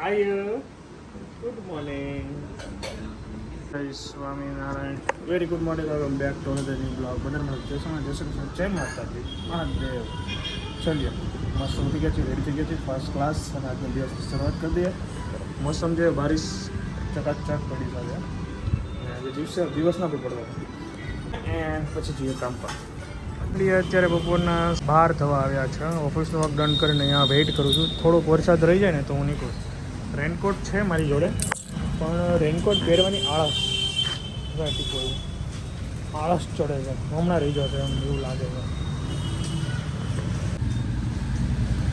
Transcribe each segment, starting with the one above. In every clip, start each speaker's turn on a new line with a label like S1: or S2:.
S1: આયુ good morning. જય Swaminarayan. Very good morning. Welcome back to another new blog. બધાને જય શ્રી જય માતાજી મહાદેવ. ચલીએ મસ્ત ઉઠી ગયા છે, રેડી થઈ ગયા છે ફર્સ્ટ ક્લાસ અને આજનો દિવસની શરૂઆત કરી દઈએ. મોસમ જે બારિશ ચકાચક પડી શકે આજે દિવસના પણ પડવા એન્ડ પછી જઈએ કામ પર. અત્યારે બપોરના 12 થવા આવ્યા છે. ઓફિસનો વર્ક ડન કરીને અહીંયા વેઇટ કરું છું. થોડોક વરસાદ રહી જાય ને તો હું નીકળું. રેનકોટ છે મારી જોડે પણ રેનકોટ પહેરવાની આળસ ચડે છે. હમણાં રહી જશે એમ એવું લાગે છે.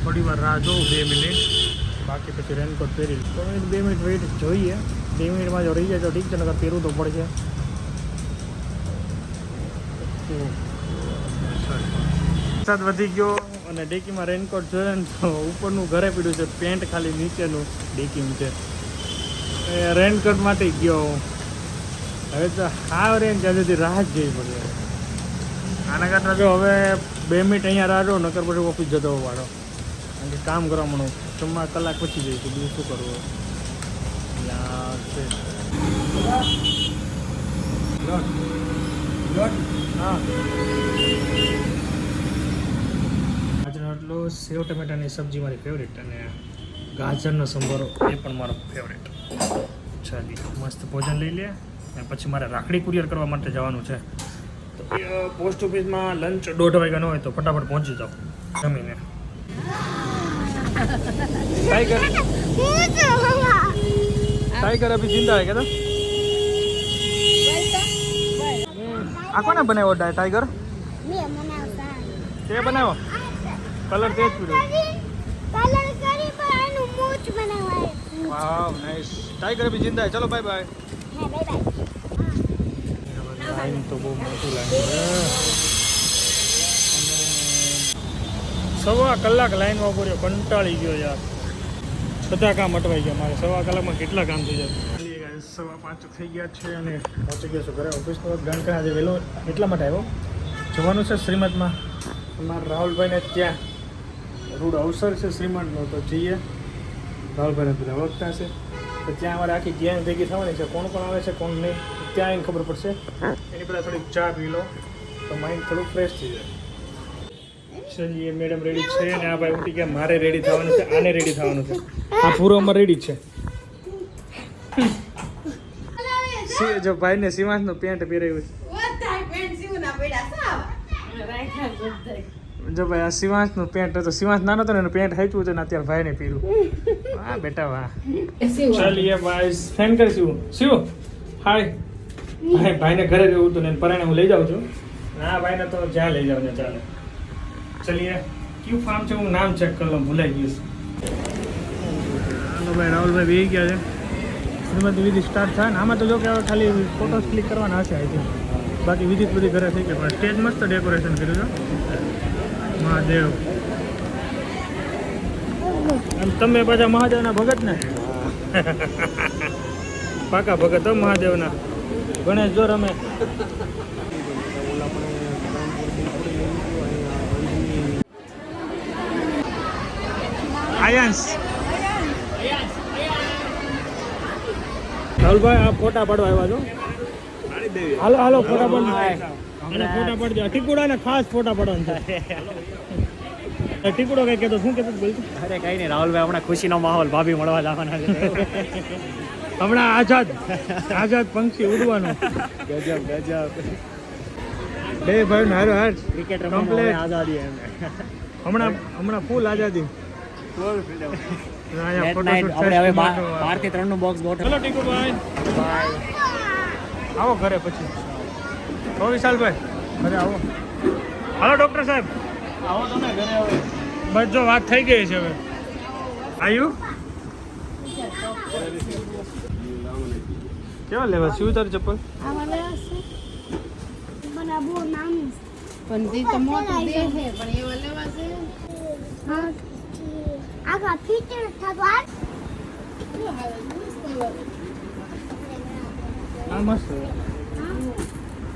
S1: થોડી વાર રાહ જોઉં 2 મિનિટ, બાકી પછી રેનકોટ પહેરી તો 2 મિનિટ વેઇટ જોઈએ. 2 મિનિટમાં જો રહી જાય તો ઠીક છે, નકર પહેરવું તો પડશે. વરસાદ વધી ગયો અને ડેકીમાં રેનકોટ જોઈએ ને તો ઉપરનું ઘરે પીડ્યું છે, પેન્ટ ખાલી નીચેનું ડેકીમાં છે. રેનકોટ માટે ગયો હવે તો હાવ રેન ત્યાં સુધી રાહ જ જઈ પડે. આના કરતાં જો હવે 2 મિનિટ અહીંયા રાહ જો, નકર પછી ઓફિસ જતો વાળો કારણ કે કામ કરવા મળું. જમવા કલાક પછી જઈશું, બીજું શું કરવું. હા આટલો સેવ ટમેટાની સબ્જી મારી ફેવરેટ અને ગાજરનો સંભારો એ પણ મારો ફેવરેટ. ચાલી મસ્ત ભોજન લઈ લે અને પછી મારે રાખડી કુરિયર કરવા માટે જવાનું છે. તો પોસ્ટ ઓફિસમાં લંચ 1:30 વાગ્યાનો હોય તો ફટાફટ પહોંચી જાઓ જમીને. टाइगर अभी जिंदा है क्या? આ કોને બનાવ્યો ટાઈગર? તે બનાવ્યો? કલર તે જ પીડ્યો. કલર કરી પર આનું મૂછ બનાવાય. વાવ નાઈસ. ટાઈગર અભી જિંદા है. चलो बाय बाय. હા બાય બાય. લાઈન તો બહુ મોટું લાગે છે. 1.25 કલાક લાઈનમાં ઉભો રહ્યો, કંટાળી ગયો યાર. બધા કામ અટવાઈ ગયા મારે. 1.25 કલાકમાં કેટલા કામ થઈ જાય. 5:15 થઈ ગયા છે અને પહોંચી ગયો છું ઘરે. ઓફિસનો ગણ કરે આજે વહેલો એટલા માટે આવ્યો. જવાનું છે શ્રીમદમાં. અમારા રાહુલભાઈને ત્યાં રૂડ અવસર છે શ્રીમદનો, તો જઈએ. રાહુલભાઈને બધા ઓળખતા છે તો ત્યાં અમારે આખી ગેંગ ભેગી થવાની છે. કોણ કોણ આવે છે કોણ નહીં ત્યાં આવીને ખબર પડશે. એની પહેલાં થોડીક ચા પી લો તો માઇન્ડ થોડું ફ્રેશ થઈ જાય. ચલીએ મેડમ રેડી છે ને આ ભાઈ ઉઠી ગયા. મારે રેડી થવાનું છે, આને રેડી થવાનું છે. આ પૂરો અમારે રેડી છે. જો ભાઈને સીમાંતનું પેન્ટ પહેરાવ્યું છે. જો ભાઈ આ સીમાંતનું પેન્ટ હતો. સીમાંત નાનો હતો ને એનું પેન્ટ હાચ્યું હતું ને અત્યારે ભાઈને પહેર્યું. વાહ બેટા વાહ. ચાલીએ ભાઈ ફેન કરી શિવ હાય. ભાઈને ઘરે જવું હતું ને પરાણે હું લઈ જાઉં છું. ના ભાઈને તો જ્યાં લઈ જાઉં ને ચાલે. ચલીએ કયું ફાર્મ છે હું નામ ચેક કરી લઉં, ભૂલાઈ ગયું. હાલો ભાઈ રાહુલભાઈ બેસી ગયા છે. શ્રીમતી વિધિ સ્ટાર્ટ થાય ને આમાં તો જો કે હવે ખાલી ફોટોસ ક્લિક કરવાના હશે આઈ થિંક. બાકી વિધિ બધી ઘરે થઈ ગઈ પણ સ્ટેજ મસ્ત ડેકોરેશન કર્યું છે. મહાદેવ અને તમે પાછા મહાદેવના ભગત ને? પાકા ભગત હો મહાદેવના. ગણેશ જો રમે. આયાંશ રાહુલભાઈ આ ફોટા પાડવા આવ્યા છો? હાલો હાલો ફોટા પાડ. અને ફોટા પાડજો. ટીકુડા ને ખાસ ફોટા પાડવાનું છે. ટીકુડો કઈ કહેતો શું કહેતો બોલતો?
S2: અરે કઈ નહીં રાહુલભાઈ, હમણાં ખુશીનો માહોલ, ભાભી મળવા જવાના છે.
S1: હમણાં આઝાદ પંખી ઉડવાનું.
S2: ગજબ ગજબ.
S1: બે ભાઈ ને હારો હાર
S2: ક્રિકેટ રમવાની આઝાદી એમ.
S1: હમણાં ફૂલ આઝાદી.
S2: આપણે હવે 12 થી 3 નું બોક્સ ગોઠવ.
S1: ચલો ટીકુભાઈ બાય. આવો ઘરે પછી. વિશાલભાઈ ઘરે આવો. હાલો ડૉક્ટર સાહેબ
S2: આવો તમે ઘરે આવો.
S1: બસ જો વાત થઈ ગઈ છે હવે. આયુ કેવા લેવા? શું તારી ચપ્પલ?
S3: પણ તે તો મોટું દે છે પણ એવા લેવા છે. હા આગા ફીચર થતો આ
S1: આ મસ્ત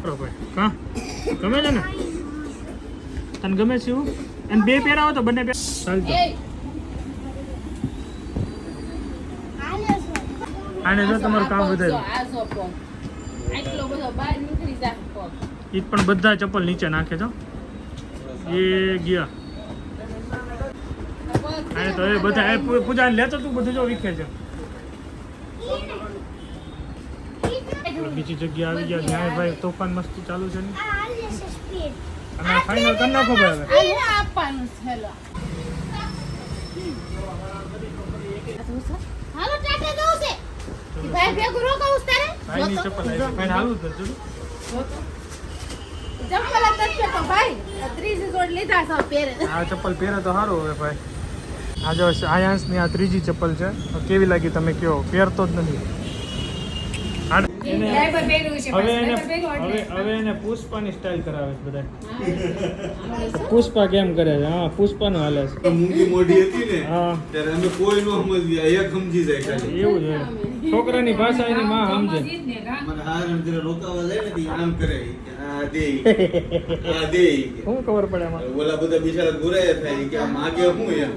S1: બરોબર. હા ગમે છે ને તને? ગમે છે એવું? અને બે પહેરાવો તો બંને ચાલતો. આને જો તમારું કામ
S4: આ પગ જો,
S1: વધારે
S4: આ જો પગ. આટલો બધો બહાર નીકળી જાય પગ.
S1: એ પણ બધા ચપ્પલ નીચે નાખે છો એ ગયા અને તો એ બધા એ પૂજા લેતો તું બધું જો વિખે છે બીજી જગ્યા આવી ગયા ન્યાય ભાઈ તોફાન મસ્તી ચાલુ છે ને
S3: આ લેશે સ્પીડ
S1: અને ફાઇનલ કરી નાખો ભાઈ હવે
S4: આ આપવાનું છે હેલો.
S3: હાલો ટાટા જવું છે ભાઈ ભેગું રોકાવું છે તારે
S1: ભાઈની ચપ્પલ આવી ભાઈ હાલું તો જોડું
S4: ચપ્પલ જ નથી પહેરતો ભાઈ. આ 30 જોડ લીધા છે પહેરે.
S1: આ ચપ્પલ પહેરે તો સારું હવે ભાઈ આ જો આયાંશની આ ત્રીજી ચપ્પલ છે કેવી લાગી તમે કયો પહેરતો જ નથી એને હવે એને પુષ્પાની સ્ટાઇલ કરાવે છે બધા પુષ્પા કેમ કરે છે હા પુષ્પાનું હાલે છે
S5: મૂંગી મોઢી હતી ને
S1: હા
S5: ત્યારે અમે કોઈ નો સમજ્યા એક સમજી જાય ખાલી
S1: એવું છે છોકરાની ભાષા એની માં સમજે
S5: મને હાર જરા રોકાવા જાય ને તી આમ કરે કે આ દે આ દે
S1: શું ખબર પડે એમાં
S5: ઓલા બધા બિચારા ગુરાયા થાય કે આ માગે હું એમ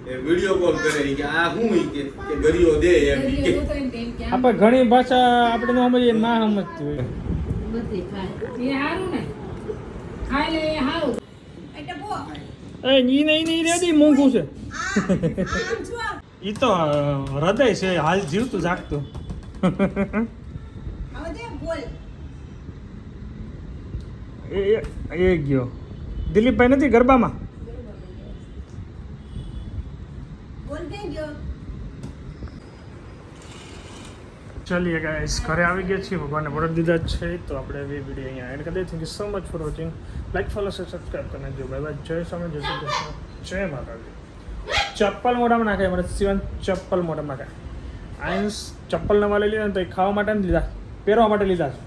S5: એ વિડિયો કોલ કરે કે આ હું કે ગરિયો દે એમ કે
S1: આપણે ઘણી ભાષા આપણે ન સમજીએ ના સમજતી હોય
S4: બધી ખાય. એ હારું ને. ખાઈ લે એ હારું.
S1: એ ઈ નહીં રેડી મોંઘું છે ઈ તો હૃદય છે હાલ જીવતું જાગતું એ ગયો દિલીપભાઈ નથી ગરબામાં ચલીએ ગાઈસ ઘરે આવી ગયા છીએ ભગવાનને વરદ દીધા જ છે તો આપણે એ વિડીયો અહીંયા એન્ડ કરી દઈએ thank you so much for watching like follow subscribe કરી નાખજો બાય બાય જય સ્વામી જય શ્રી કૃષ્ણ જય માતાજી ચપ્પલ મોઢામાં નાખે મને સિવાન ચપ્પલ મોઢામાં નાખે આયન્સ ચપ્પલ નવા લઈ લીધા ને તો એ ખાવા માટે નથી લીધા પહેરવા માટે લીધા છે